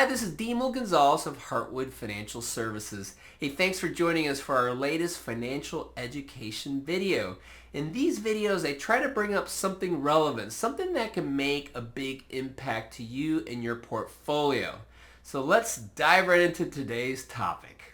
this is Demel Gonzalez of Heartwood Financial Services. Hey, thanks for joining us for our latest financial education video. In these videos, I try to bring up something relevant, something that can make a big impact to you and your portfolio. So let's dive right into today's topic.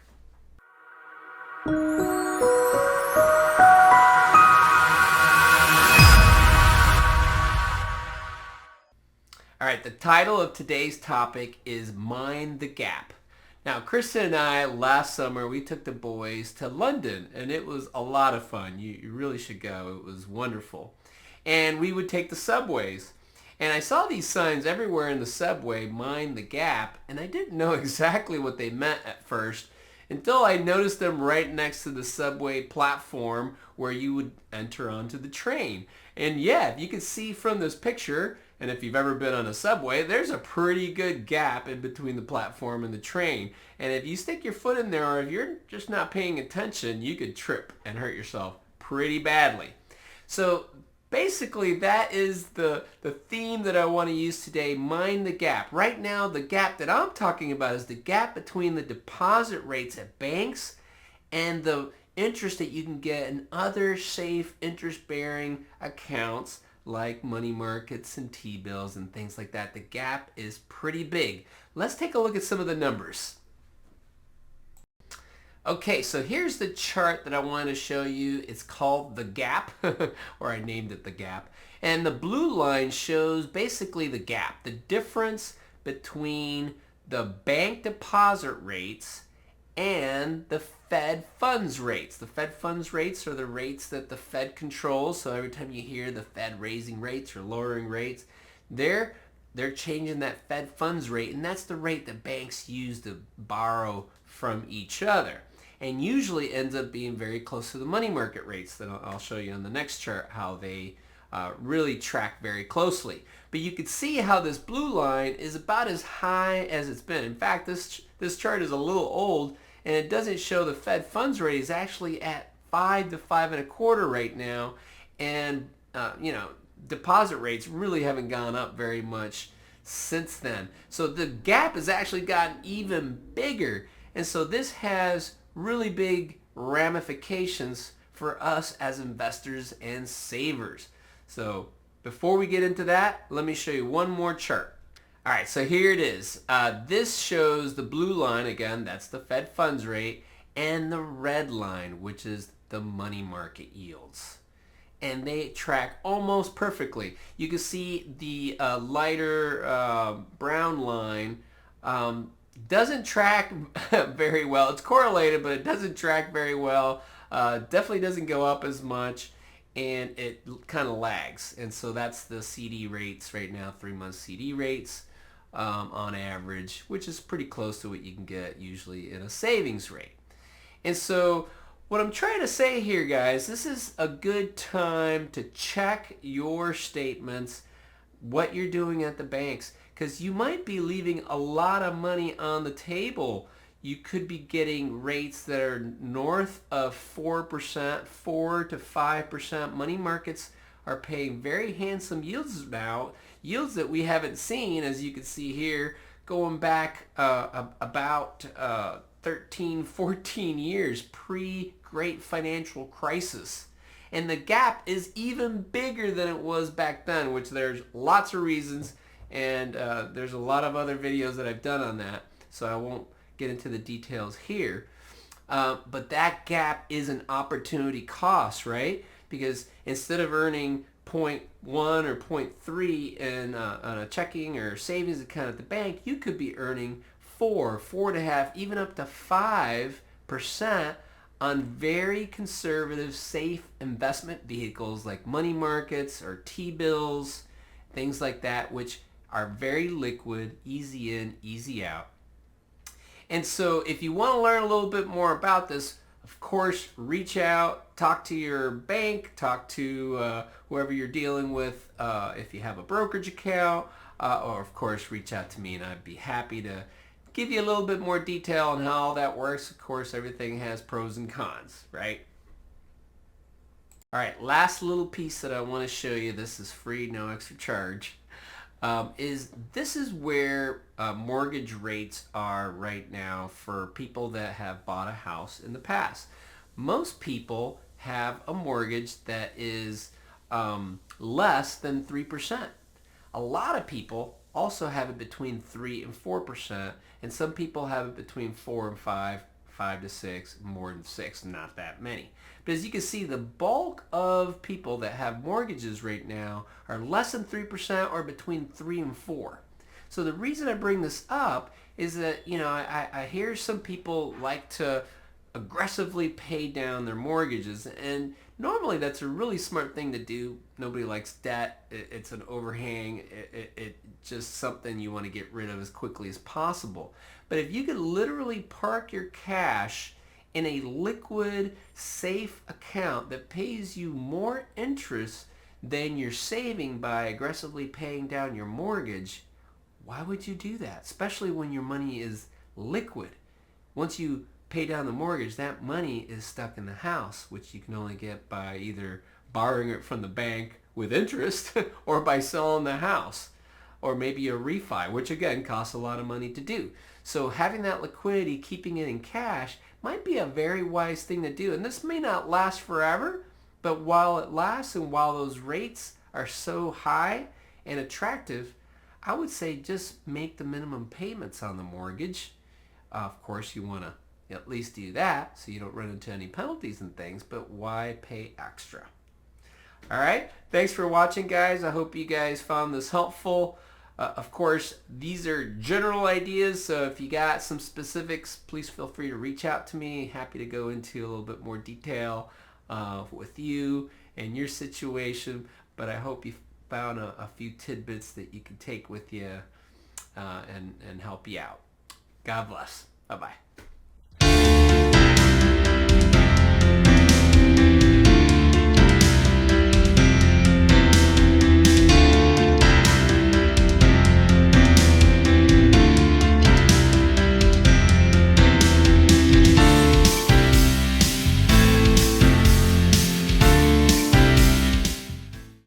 All right, the title of today's topic is Mind the Gap. Now, Kristen and I, last summer, we took the boys to London, and it was a lot of fun. You really should go. It was wonderful. And we would take the subways. And I saw these signs everywhere in the subway, Mind the Gap, and I didn't know exactly what they meant at first until I noticed them right next to the subway platform where you would enter onto the train. And yeah, if you can see from this picture, and if you've ever been on a subway, there's a pretty good gap in between the platform and the train. And if you stick your foot in there, or if you're just not paying attention, you could trip and hurt yourself pretty badly. So basically, that is the theme that I want to use today, mind the gap. Right now, the gap that I'm talking about is the gap between the deposit rates at banks and the interest that you can get in other safe interest-bearing accounts like money markets and T-bills and things like that. The gap is pretty big. Let's take a look at some of the numbers. Okay, so here's the chart that I want to show you. It's called the gap, or I named it the gap. And the blue line shows basically the gap, the difference between the bank deposit rates and the Fed funds rates. The Fed funds rates are the rates that the Fed controls. So every time you hear the Fed raising rates or lowering rates, they're changing that Fed funds rate, and that's the rate that banks use to borrow from each other. And usually ends up being very close to the money market rates that I'll show you on the next chart how they really track very closely. But you can see how this blue line is about as high as it's been. In fact, this chart is a little old, and it doesn't show the Fed funds rate is actually at 5 to 5.25 right now, and deposit rates really haven't gone up very much since then. So the gap has actually gotten even bigger, and so this has really big ramifications for us as investors and savers. So before we get into that, let me show you one more chart. All right, so here it is. This shows the blue line, again, that's the Fed funds rate, and the red line, which is the money market yields. And they track almost perfectly. You can see the lighter brown line doesn't track very well. It's correlated, but it doesn't track very well. Definitely doesn't go up as much, and it kind of lags. And so that's the CD rates right now, 3-month CD rates on average, which is pretty close to what you can get usually in a savings rate. And so what I'm trying to say here, guys, this is a good time to check your statements, what you're doing at the banks, because you might be leaving a lot of money on the table. You could be getting rates that are north of 4%, 4 to 5%. Money markets are paying very handsome yields now, yields that we haven't seen, as you can see here, going back about 13, 14 years pre-Great Financial Crisis. And the gap is even bigger than it was back then, which there's lots of reasons, and there's a lot of other videos that I've done on that, so I won't get into the details here. But that gap is an opportunity cost, right? Because instead of earning 0.1 or 0.3 in on a checking or savings account at the bank, you could be earning 4, 4.5, even up to 5% on very conservative, safe investment vehicles like money markets or T-bills, things like that, which are very liquid, easy in, easy out. And so if you want to learn a little bit more about this, of course, reach out, talk to your bank, talk to whoever you're dealing with if you have a brokerage account, or of course, reach out to me and I'd be happy to give you a little bit more detail on how all that works. Of course, everything has pros and cons, right? All right, last little piece that I want to show you. This is free, no extra charge. is this is where mortgage rates are right now for people that have bought a house in the past. Most people have a mortgage that is less than 3%. A lot of people also have it between 3 and 4%, and some people have it between 4 and 5, 5 to 6, more than 6, not that many. But as you can see, the bulk of people that have mortgages right now are less than 3% or between 3 and 4. So the reason I bring this up is that, you know, I hear some people like to aggressively pay down their mortgages, and normally that's a really smart thing to do. Nobody likes debt. It's an overhang. It's just something you want to get rid of as quickly as possible. But if you could literally park your cash in a liquid, safe account that pays you more interest than you're saving by aggressively paying down your mortgage, why would you do that? Especially when your money is liquid. Once you pay down the mortgage, that money is stuck in the house, which you can only get by either borrowing it from the bank with interest or by selling the house, or maybe a refi, which again costs a lot of money to do. So having that liquidity, keeping it in cash, might be a very wise thing to do. And this may not last forever, but while it lasts and while those rates are so high and attractive, I would say just make the minimum payments on the mortgage. Of course, you want to at least do that so you don't run into any penalties and things, but why pay extra? All right, thanks for watching, guys. I hope you guys found this helpful. Of course, these are general ideas, so if you got some specifics, please feel free to reach out to me. Happy to go into a little bit more detail with you and your situation, but I hope you found a few tidbits that you can take with you and help you out. God bless. Bye-bye.